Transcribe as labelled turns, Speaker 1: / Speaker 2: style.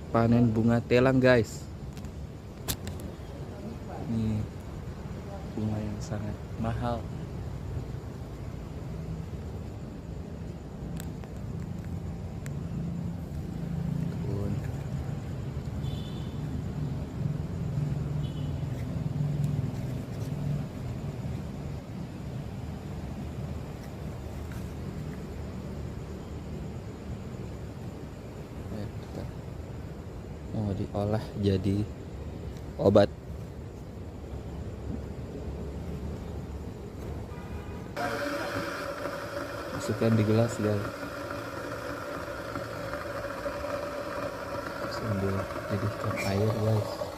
Speaker 1: panen bunga telang guys. Ini bunga yang sangat mahal. Kebun. Mau diolah jadi obat. Masukkan di gelas guys, sambil jadikan air guys.